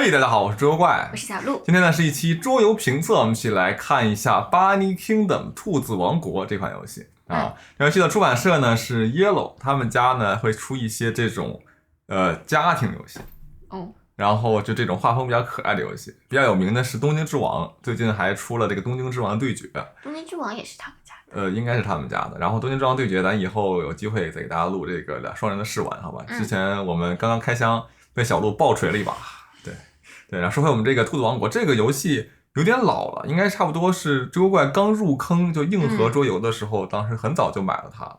嘿，大家好，我是桌游怪，我是小鹿。今天呢是一期桌游评测，我们一起来看一下《Bunny Kingdom》兔子王国这款游戏啊。这游戏的出版社呢是 Yellow， 他们家呢会出一些这种家庭游戏哦。然后就这种画风比较可爱的游戏，比较有名的是《东京之王》，最近还出了这个《东京之王对决》。东京之王也是他们家的。应该是他们家的。然后《东京之王对决》，咱以后有机会再给大家录这个双人的试玩，好吧？之前我们刚刚开箱，被小鹿爆锤了一把。对，然后说回我们这个兔子王国，这个游戏有点老了，应该差不多是桌游怪刚入坑就硬核桌游的时候，当时很早就买了它。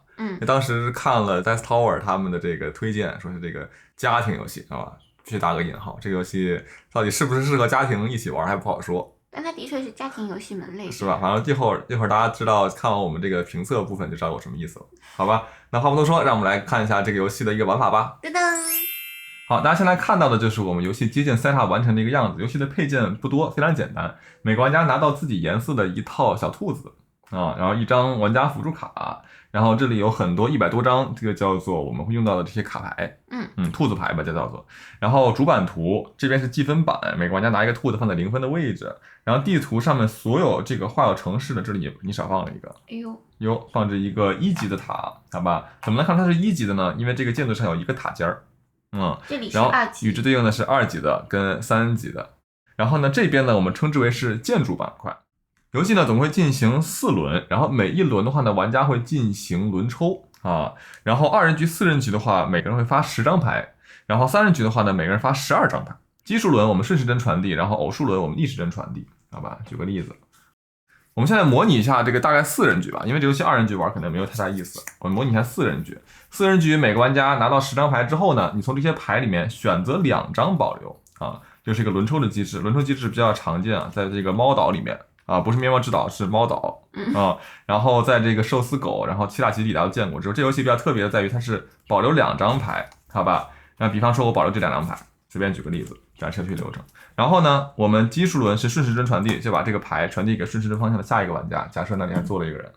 当时看了 Dice Tower 他们的这个推荐，说是这个家庭游戏，好吧？必须打个引号，这个游戏到底是不是适合家庭一起玩还不好说。但它的确是家庭游戏门类，是吧？反正一会儿大家知道，看完我们这个评测部分就知道我什么意思了，好吧？那话不多说，让我们来看一下这个游戏的一个玩法吧。噔噔。好，大家现在看到的就是我们游戏接近 setup 完成的一个样子。游戏的配件不多，非常简单。每个玩家拿到自己颜色的一套小兔子啊，然后一张玩家辅助卡，然后这里有很多100多张，这个叫做我们会用到的这些卡牌，兔子牌吧，就叫做。然后主板图这边是计分板，每个玩家拿一个兔子放在0分的位置。然后地图上面所有这个画有城市的，这里你少放了一个，哎呦，放置一个1级的塔，好吧？怎么能看它是1级的呢？因为这个建筑上有一个塔尖儿。这里是2级，与之对应的是2级的跟3级的。然后呢，这边呢我们称之为是建筑板块。游戏呢总会进行4轮，然后每一轮的话呢，玩家会进行轮抽啊。然后2人局、4人局的话，每个人会发10张牌，然后3人局的话呢，每个人发12张牌。奇数轮我们顺时针传递，然后偶数轮我们逆时针传递，好吧？举个例子。我们现在模拟一下这个大概4人局吧，因为这游戏2人局玩可能没有太大意思。我们模拟一下4人局。4人局每个玩家拿到10张牌之后呢，你从这些牌里面选择2张保留啊，就是一个轮抽的机制。轮抽机制比较常见啊，在这个猫岛里面啊，不是面包之岛，是猫岛啊。然后在这个寿司狗，然后七大基地大家都见过。只有这游戏比较特别的在于它是保留2张牌，好吧？那比方说我保留这2张牌，随便举个例子，展示流程。然后呢，我们奇数轮是顺时针传递，就把这个牌传递给顺时针方向的下一个玩家。假设那里还坐了一个人，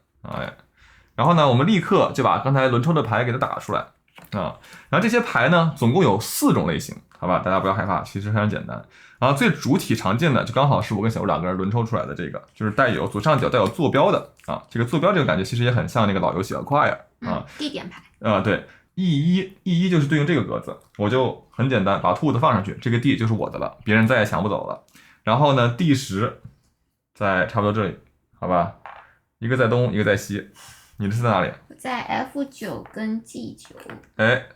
然后呢，我们立刻就把刚才轮抽的牌给它打出来啊。然后这些牌呢，总共有4种类型，好吧？大家不要害怕，其实非常简单。然后最主体常见的就刚好是我跟小鹿2个人轮抽出来的这个，就是带有左上角带有坐标的啊。这个坐标这个感觉其实也很像那个老游戏Acquire啊，地点牌对。E1 就是对应这个格子，我就很简单把兔子放上去，这个地就是我的了，别人再也抢不走了。然后呢，D10在差不多这里，好吧？一个在东，一个在西。你这是在哪里？我在 F9跟 G9。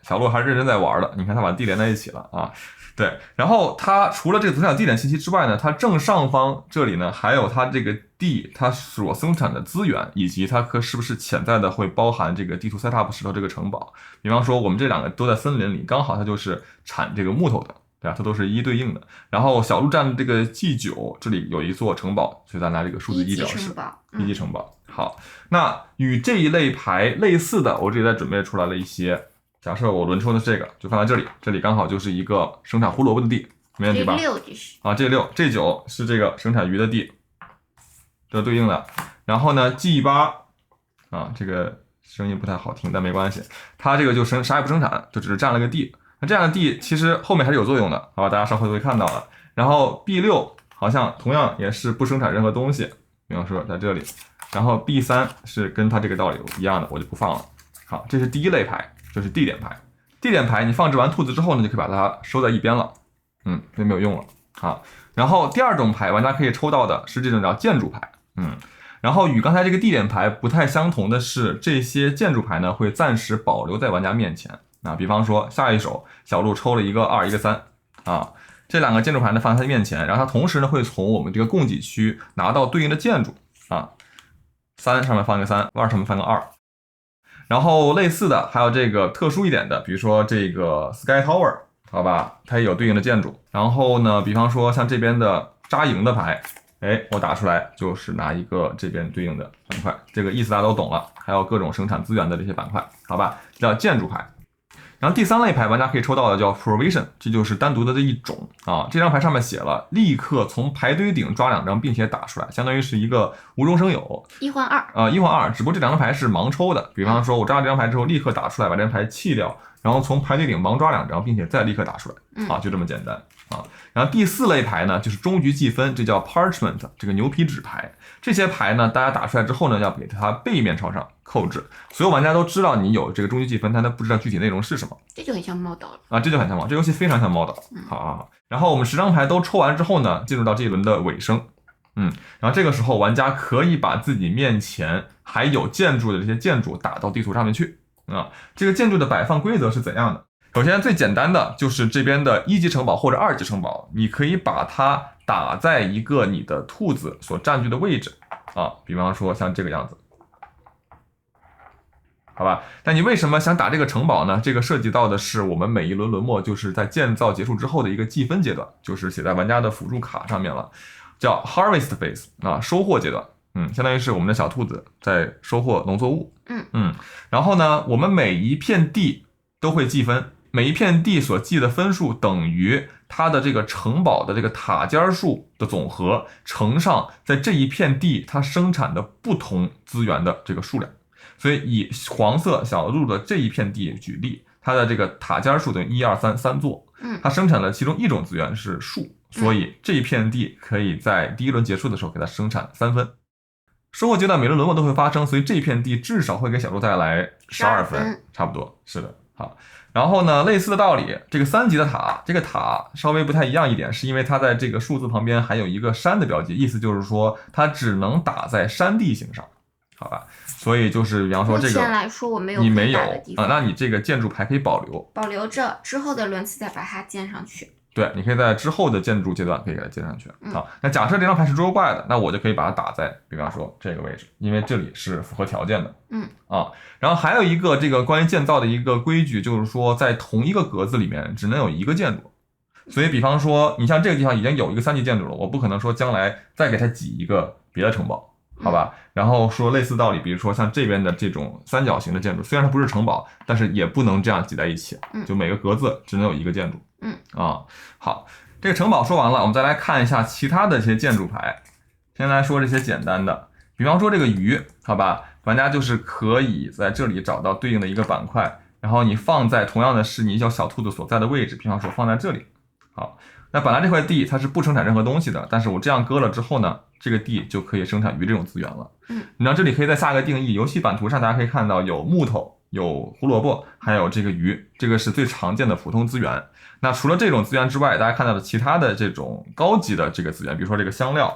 小鹿还是认真在玩的，你看他把地连在一起了啊。对，然后它除了这个左下角地点信息之外呢，它正上方这里呢还有它这个地它所生产的资源，以及它是不是潜在的会包含这个地图 setup 石头这个城堡。比方说我们这2个都在森林里，刚好它就是产这个木头的，对吧？它都是一对应的。然后小鹿站的这个 G9 这里有一座城堡，所以咱拿这个数字1表示1级城堡。好，那与这一类牌类似的，我这里再准备出来了一些。假设我轮抽的这个就放在这里，这里刚好就是一个生产胡萝卜的地，没问题吧？这6就是啊，这6这9是这个生产鱼的地，这对应的。然后呢 G8啊，这个声音不太好听，但没关系，它这个就啥也不生产，就只是占了个地。那这样的地其实后面还是有作用的，好吧？大家稍后就会看到了。然后 B6好像同样也是不生产任何东西，比方说在这里。然后 B3是跟它这个道理一样的，我就不放了。好，这是第1类牌。就是地点牌，地点牌你放置完兔子之后呢，就可以把它收在一边了，就没有用了。好，然后第2种牌，玩家可以抽到的是这种叫建筑牌，然后与刚才这个地点牌不太相同的是，这些建筑牌呢会暂时保留在玩家面前。比方说下一手小鹿抽了一个2，一个3啊，这2个建筑牌呢放在他面前，然后他同时呢会从我们这个供给区拿到对应的建筑啊，3上面放一个3，2上面放个2。然后类似的还有这个特殊一点的，比如说这个 Sky Tower， 好吧，它也有对应的建筑。然后呢，比方说像这边的扎营的牌，我打出来就是拿一个这边对应的板块，这个意思大家都懂了。还有各种生产资源的这些板块，好吧，叫建筑牌。然后第3类牌玩家可以抽到的叫 Provision， 这就是单独的这一种啊。这张牌上面写了立刻从牌堆顶抓2张并且打出来，相当于是一个无中生有，1换21换2，只不过这2张牌是盲抽的。比方说我抓了这张牌之后立刻打出来，把这张牌弃掉，然后从牌堆顶盲抓2张并且再立刻打出来，就这么简单。然后第4类牌呢，就是终局计分，这叫 parchment， 这个牛皮纸牌。这些牌呢，大家打出来之后呢，要给它背面朝上扣制。所有玩家都知道你有这个终局计分，但他不知道具体内容是什么。这就很像猫岛了啊，这就很像猫，这游戏非常像猫岛。好。然后我们10张牌都抽完之后呢，进入到这一轮的尾声。然后这个时候玩家可以把自己面前还有建筑的这些建筑打到地图上面去。这个建筑的摆放规则是怎样的？首先最简单的就是这边的1级城堡或者2级城堡，你可以把它打在一个你的兔子所占据的位置比方说像这个样子，好吧？那你为什么想打这个城堡呢？这个涉及到的是我们每一轮轮末就是在建造结束之后的一个计分阶段，就是写在玩家的辅助卡上面了，叫 Harvest Phase 收获阶段。相当于是我们的小兔子在收获农作物。然后呢，我们每一片地都会计分。每一片地所记的分数等于它的这个城堡的这个塔尖数的总和乘上在这一片地它生产的不同资源的这个数量。所以以黄色小鹿的这一片地举例，它的这个塔尖数等于1、2、3座，它生产了其中一种资源是树，所以这一片地可以在第1轮结束的时候给它生产3分。收获阶段每轮轮末都会发生，所以这片地至少会给小鹿带来12分，差不多是的。好，然后呢，类似的道理，这个3级的塔，这个塔稍微不太一样一点，是因为它在这个数字旁边还有一个山的标记，意思就是说它只能打在山地形上，好吧？所以就是比方说这个，目前来说我没有你没有那你这个建筑牌可以保留着，之后的轮次再把它建上去。对，你可以在之后的建筑阶段可以给它接上去。好，那假设这张牌是捉怪的，那我就可以把它打在，比方说这个位置，因为这里是符合条件的。然后还有一个这个关于建造的一个规矩，就是说在同一个格子里面只能有一个建筑。所以比方说你像这个地方已经有一个3级建筑了，我不可能说将来再给它挤一个别的城堡，好吧？然后说类似道理，比如说像这边的这种三角形的建筑，虽然它不是城堡，但是也不能这样挤在一起，就每个格子只能有一个建筑。好，这个城堡说完了，我们再来看一下其他的这些建筑牌。先来说这些简单的，比方说这个鱼，好吧，玩家就是可以在这里找到对应的一个板块，然后你放在同样的是你小兔子所在的位置，比方说放在这里。好，那本来这块地它是不生产任何东西的，但是我这样割了之后呢，这个地就可以生产鱼这种资源了。你知道这里可以再下个定义，游戏版图上大家可以看到有木头、有胡萝卜，还有这个鱼，这个是最常见的普通资源。那除了这种资源之外，大家看到的其他的这种高级的这个资源，比如说这个香料，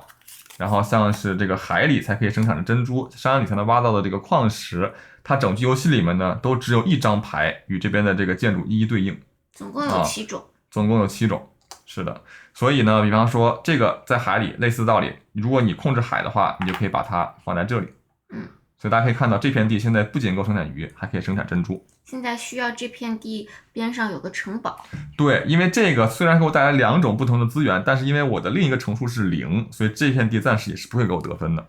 然后像是这个海里才可以生产的珍珠，山里才能挖到的这个矿石，它整局游戏里面呢都只有1张牌与这边的这个建筑一一对应，总共有7种。总共有7种，是的。所以呢，比方说这个在海里，类似道理，如果你控制海的话，你就可以把它放在这里。所以大家可以看到这片地现在不仅够生产鱼，还可以生产珍珠。现在需要这片地边上有个城堡。对，因为这个虽然给我带来2种不同的资源，但是因为我的另一个乘数是0，所以这片地暂时也是不会给我得分的。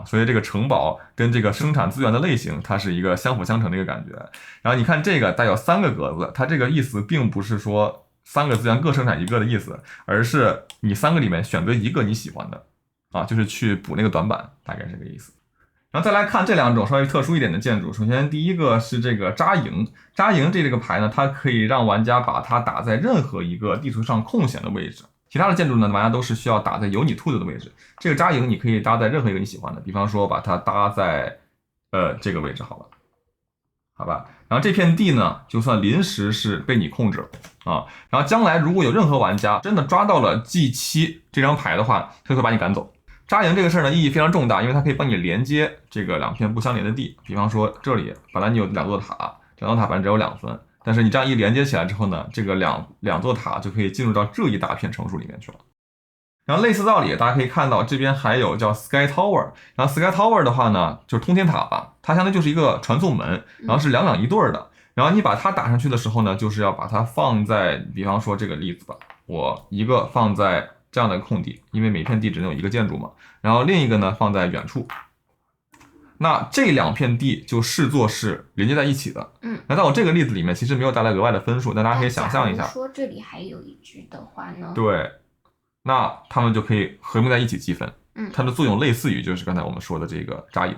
所以这个城堡跟这个生产资源的类型，它是一个相辅相成的一个感觉。然后你看这个带有3个格子，它这个意思并不是说3个资源各生产1个的意思，而是你3个里面选择1个你喜欢的就是去补那个短板，大概是这个意思。然后再来看这2种稍微特殊一点的建筑，首先第一个是这个扎营，扎营这个牌呢，它可以让玩家把它打在任何一个地图上空闲的位置，其他的建筑呢，玩家都是需要打在有你兔子的位置。这个扎营你可以搭在任何一个你喜欢的，比方说把它搭在这个位置好了，好吧？然后这片地呢，就算临时是被你控制了然后将来如果有任何玩家真的抓到了 G7 这张牌的话，他会把你赶走。扎营这个事儿呢，意义非常重大，因为它可以帮你连接这个2片不相连的地。比方说这里本来你有2座塔，这2座塔本来只有2分，但是你这样一连接起来之后呢，这个两座塔就可以进入到这一大片乘数里面去了。然后类似道理，大家可以看到这边还有叫 Sky Tower， 然后 Sky Tower 的话呢，就是通天塔吧，它相当于就是一个传送门，然后是两两一对的。然后你把它打上去的时候呢，就是要把它放在，比方说这个例子吧，我一个放在这样的空地，因为每片地只能有一个建筑嘛，然后另一个呢放在远处，那这2片地就视作是连接在一起的。那在我这个例子里面其实没有带来额外的分数，但大家可以想象一下，说这里还有一只的话呢，对，那它们就可以合并在一起积分。它的作用类似于就是刚才我们说的这个扎营，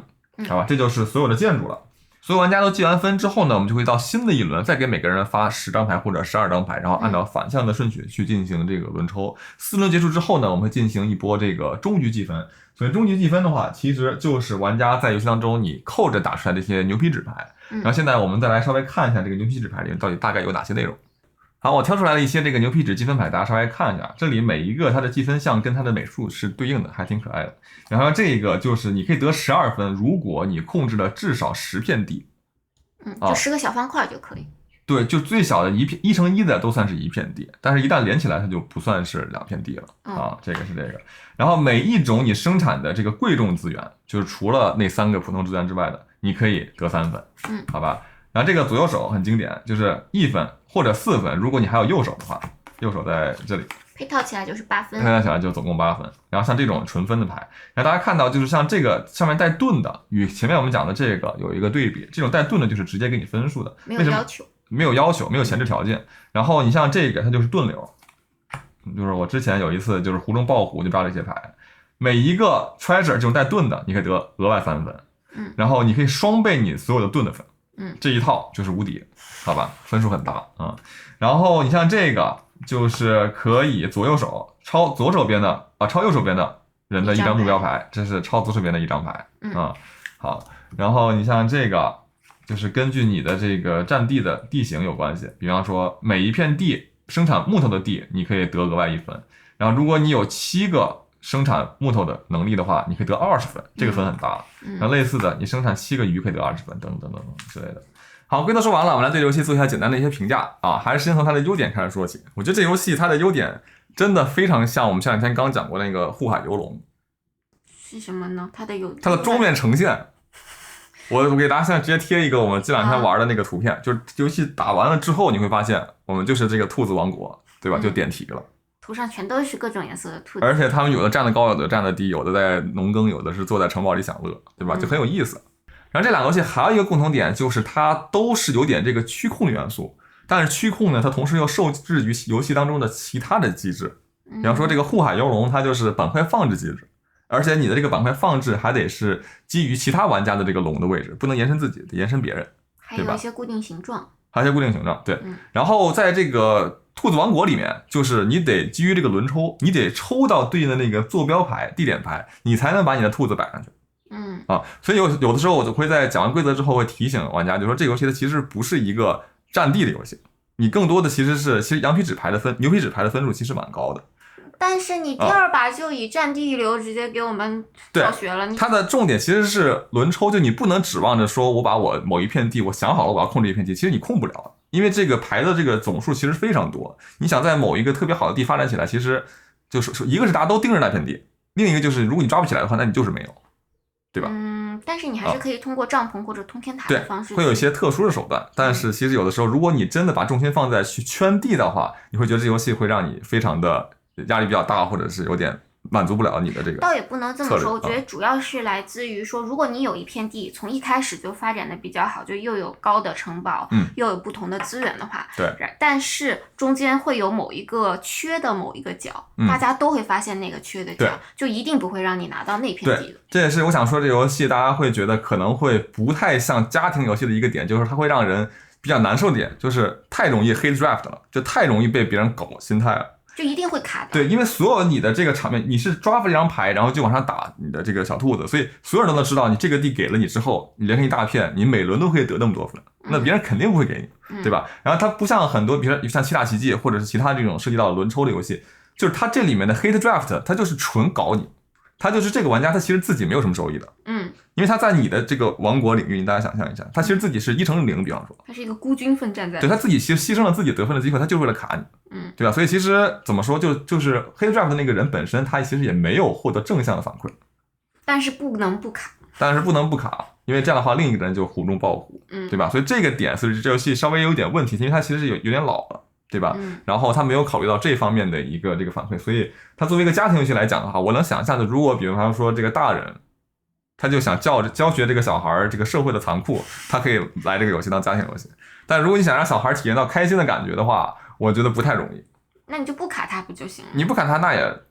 好吧，这就是所有的建筑了。所有玩家都计完分之后呢，我们就会到新的一轮，再给每个人发10张牌或者12张牌，然后按照反向的顺序去进行这个轮抽。4轮结束之后呢，我们会进行一波这个终局计分。所以终局计分的话，其实就是玩家在游戏当中你扣着打出来这些牛皮纸牌。然后现在我们再来稍微看一下这个牛皮纸牌里面到底大概有哪些内容。好，我挑出来了一些这个牛皮纸积分牌，大家稍微看一下，这里每一个它的计分项跟它的美术是对应的，还挺可爱的。然后这个就是你可以得12分，如果你控制了至少10片地，就10个小方块就可以。对，就最小的1乘1的都算是1片地，但是一旦连起来它就不算是2片地了啊。这个是这个。然后每一种你生产的这个贵重资源，就是除了那3个普通资源之外的，你可以得3分，好吧？然后这个左右手很经典，就是1分或者4分，如果你还有右手的话，右手在这里配套起来就是8分，配套起来就总共8分。然后像这种纯分的牌，然后大家看到就是像这个上面带盾的，与前面我们讲的这个有一个对比，这种带盾的就是直接给你分数的，没有要求，没有要求，没有前置条件。然后你像这个，它就是盾流，就是我之前有一次就是湖中爆虎就抓了一些牌，每一个 treasure 这种带盾的，你可以得额外3分，然后你可以双倍你所有的盾的分。这一套就是无敌，好吧，分数很大啊。然后你像这个就是可以左右手抄左手边的抄右手边的人的一张目标牌，这是抄左手边的一张牌啊。好，然后你像这个就是根据你的这个占地的地形有关系，比方说每一片地生产木头的地，你可以得额外1分。然后如果你有7个生产木头的能力的话，你可以得20分，这个分很大。然后类似的，你生产7个鱼可以得20分，等等等等之类的。好，规则说完了，我们来对游戏做一下简单的一些评价啊，还是先从它的优点开始说起。我觉得这游戏它的优点真的非常像我们前2天刚讲过那个护海游龙。是什么呢？它的桌面呈现，我给大家现在直接贴一个我们这2天玩的那个图片，就是游戏打完了之后，你会发现我们就是这个兔子王国，对吧？就点题了。图上全都是各种颜色的兔子，而且他们有的站得高，有的站得低，有的在农耕，有的是坐在城堡里享乐，对吧？就很有意思。然后这2个游戏还有一个共同点，就是它都是有点这个区控元素，但是区控呢，它同时又受制于游戏当中的其他的机制。比方说这个护海游龙，它就是板块放置机制，而且你的这个板块放置还得是基于其他玩家的这个龙的位置，不能延伸自己，得延伸别人，还有一些固定形状，还有一些固定形状，对。然后在这个兔子王国里面，就是你得基于这个轮抽，你得抽到对应的那个坐标牌、地点牌，你才能把你的兔子摆上去。所以有的时候我就会在讲完规则之后会提醒玩家，就说这个游戏它其实不是一个占地的游戏，你更多的其实羊皮纸牌的牛皮纸牌的分数其实蛮高的。但是你第2把就以占地流直接给我们教学了。它的重点其实是轮抽，就你不能指望着说我把我某一片地我想好了我要控制一片地，其实你控不了，因为这个牌的这个总数其实非常多。你想在某一个特别好的地发展起来，其实就是一个是大家都盯着那片地，另一个就是如果你抓不起来的话，那你就是没有，对吧？但是你还是可以通过帐篷或者通天塔的方式，会有一些特殊的手段。但是其实有的时候，如果你真的把重心放在去圈地的话，你会觉得这游戏会让你非常的压力比较大，或者是有点满足不了你的这个。倒也不能这么说，我觉得主要是来自于说，如果你有一片地从一开始就发展的比较好，就又有高的城堡，又有不同的资源的话，对。但是中间会有某一个缺的某一个角，大家都会发现那个缺的角，就一定不会让你拿到那片地的。这也是我想说，这游戏大家会觉得可能会不太像家庭游戏的一个点，就是它会让人比较难受的点，就是太容易黑 draft 了，就太容易被别人搞心态了。就一定会卡掉。对，因为所有你的这个场面，你是抓住一张牌，然后就往上打你的这个小兔子，所以所有人都能知道，你这个地给了你之后，你连成一大片，你每轮都可以得那么多分，那别人肯定不会给你，对吧？然后它不像很多，比如说像七大奇迹或者是其他这种涉及到轮抽的游戏，就是它这里面的 hate draft， 它就是纯搞你，它就是这个玩家他其实自己没有什么收益的，因为他在你的这个王国领域，你大家想象一下，他其实自己是1乘0，比方说，他是一个孤军奋战在，对，他自己其实牺牲了自己得分的机会，他就是为了卡你，对吧？所以其实怎么说，就是黑 draft 的那个人本身，他其实也没有获得正向的反馈，但是不能不卡，因为这样的话，另一个人就虎中爆虎，对吧？所以这个点是这游戏稍微有点问题，因为它其实有点老了。对吧？然后他没有考虑到这方面的一个这个反馈，所以他作为一个家庭游戏来讲的话，我能想象的，如果比方说这个大人，他就想教学这个小孩这个社会的残酷，他可以来这个游戏当家庭游戏。但如果你想让小孩体验到开心的感觉的话，我觉得不太容易。那你就不卡它不就行了？你不卡它，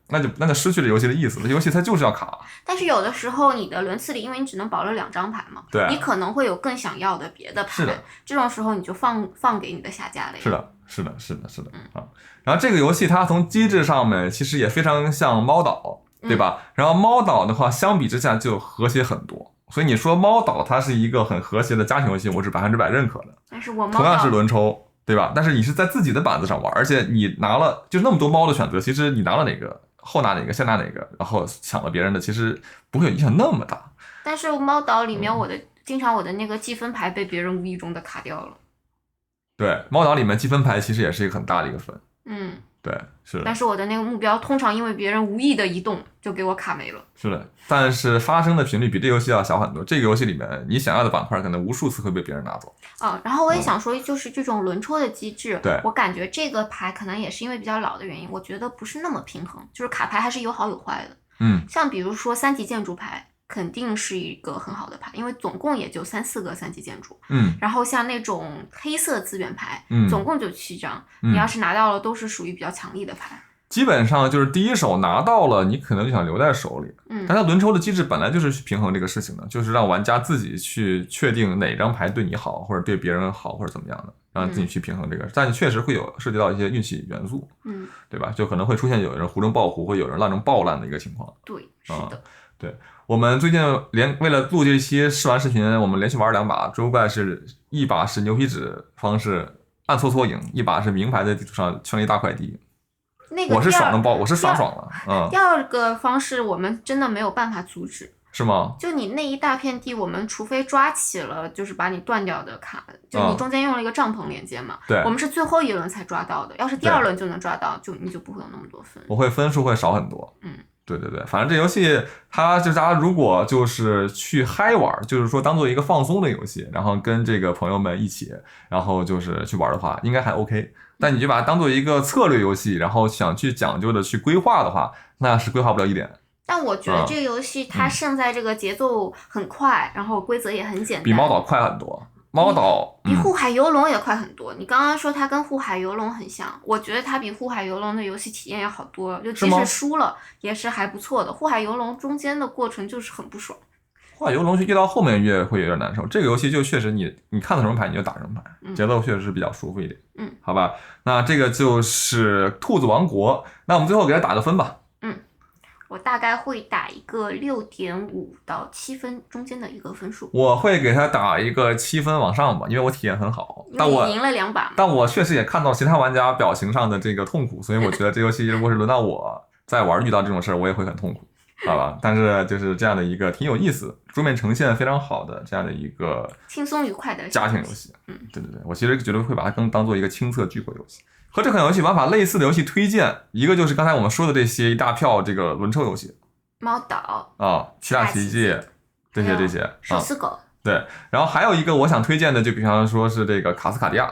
那就失去了游戏的意思了。游戏它就是要卡。但是有的时候你的轮次里，因为你只能保留2张牌嘛，对，你可能会有更想要的别的牌。是的，这种时候你就放给你的下家了呀。是的，是的，是的，是的啊。然后这个游戏它从机制上面其实也非常像猫岛，对吧？然后猫岛的话，相比之下就和谐很多。所以你说猫岛它是一个很和谐的家庭游戏，我是100%认可的。但是我猫岛同样是轮抽。对吧？但是你是在自己的板子上玩，而且你拿了就那么多猫的选择，其实你拿了哪个，后拿哪个，先拿哪个，然后抢了别人的，其实不会有影响那么大。但是猫岛里面经常我的那个积分牌被别人无意中的卡掉了。对，猫岛里面积分牌其实也是一个很大的一个分。对，是的。但是我的那个目标通常因为别人无意的移动就给我卡没了。是的，但是发生的频率比这游戏要小很多。这个游戏里面你想要的板块可能无数次会被别人拿走。然后我也想说，就是这种轮抽的机制，对，我感觉这个牌可能也是因为比较老的原因，我觉得不是那么平衡，就是卡牌还是有好有坏的。像比如说3级建筑牌。肯定是一个很好的牌，因为总共也就3、4个3级建筑。然后像那种黑色资源牌，总共就7张，你要是拿到了，都是属于比较强力的牌。基本上就是第一手拿到了，你可能就想留在手里。但它轮抽的机制本来就是去平衡这个事情的，就是让玩家自己去确定哪张牌对你好，或者对别人好，或者怎么样的，让自己去平衡这个。但确实会有涉及到一些运气元素，对吧？就可能会出现有人胡中爆胡，或有人烂中爆烂的一个情况。对，是的。对，我们最近为了录这期试玩视频，我们连续玩2把，追怪是一把是牛皮纸方式暗搓搓赢，一把是名牌在地图上圈了一大块地。那个我是爽了我是刷爽了。第二个方式我们真的没有办法阻止。是吗？就你那一大片地，我们除非抓起了就是把你断掉的卡，就你中间用了一个帐篷连接嘛。对，我们是最后一轮才抓到的，要是第2轮就能抓到，你就不会有那么多分。我会分数会少很多。对，反正这游戏它就大家如果就是去嗨玩，就是说当做一个放松的游戏，然后跟这个朋友们一起，然后就是去玩的话，应该还 OK。但你就把它当做一个策略游戏，然后想去讲究的去规划的话，那是规划不了一点。但我觉得这个游戏它胜在这个节奏很快，然后规则也很简单，比猫岛快很多。猫岛比护海游龙也快很多。你刚刚说它跟护海游龙很像，我觉得它比护海游龙的游戏体验要好多，就即使输了也是还不错的。护海游龙中间的过程就是很不爽，护海游龙越到后面越会有点难受。这个游戏就确实你看到什么牌你就打什么牌，节奏确实是比较舒服一点。好吧，那这个就是兔子王国。那我们最后给它打个分吧。我大概会打一个6.5到7分中间的一个分数。我会给他打一个7分往上吧，因为我体验很好。但我赢了2把。但我确实也看到其他玩家表情上的这个痛苦，所以我觉得这游戏如果是轮到我再玩，遇到这种事儿，我也会很痛苦，好吧？但是就是这样的一个挺有意思，桌面呈现非常好的这样的一个轻松愉快的家庭游戏。对，我其实觉得会把它更当做一个亲测聚会游戏。和这款游戏玩法类似的游戏推荐一个就是刚才我们说的这些一大票这个轮抽游戏，猫岛七大奇迹这些手撕狗。对，然后还有一个我想推荐的，就比方说是这个卡斯卡迪亚，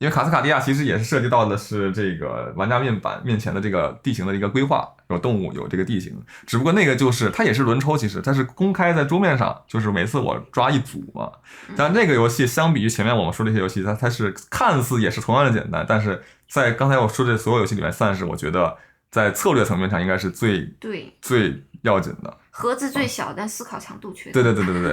因为卡斯卡迪亚其实也是涉及到的是这个玩家面前的这个地形的一个规划，有动物有这个地形，只不过那个就是它也是轮抽，其实它是公开在桌面上，就是每次我抓一组嘛。但这个游戏相比于前面我们说的这些游戏，它是看似也是同样的简单，但是在刚才我说的所有游戏里面，算是我觉得在策略层面上应该是最要紧的。盒子最小，但思考强度缺。对，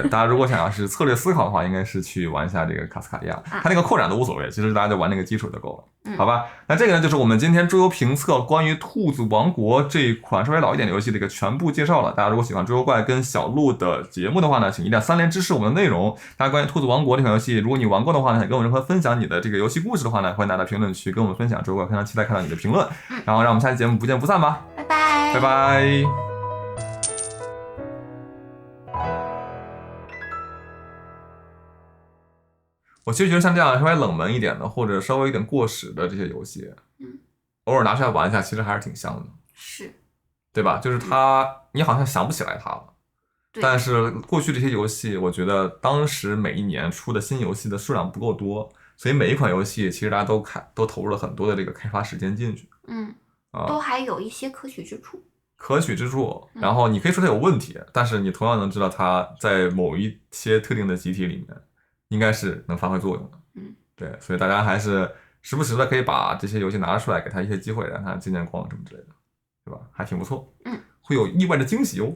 大家如果想要是策略思考的话，应该是去玩一下这个卡斯卡迪亚，它那个扩展都无所谓，其实大家就玩那个基础就够了，好吧？那这个呢，就是我们今天桌游评测关于兔子王国这一款稍微老一点的游戏的一个全部介绍了。大家如果喜欢桌游怪跟小鹿的节目的话呢，请一定要3连支持我们的内容。大家关于兔子王国这款游戏，如果你玩过的话呢，想跟我们任何分享你的这个游戏故事的话呢，欢迎大家评论区跟我们分享桌游怪，非常期待看到你的评论。然后让我们下期节目不见不散吧，拜拜，拜拜。我其实觉得像这样稍微冷门一点的，或者稍微有点过时的这些游戏，偶尔拿出来玩一下，其实还是挺香的，是，对吧？就是你好像想不起来它了，但是过去这些游戏，我觉得当时每一年出的新游戏的数量不够多，所以每一款游戏其实大家都投入了很多的这个开发时间进去，都还有一些可取之处。然后你可以说它有问题，但是你同样能知道它在某一些特定的集体里面应该是能发挥作用的。对，所以大家还是时不时的可以把这些游戏拿出来，给他一些机会，让他见见光什么之类的，对吧？还挺不错，嗯，会有意外的惊喜哦。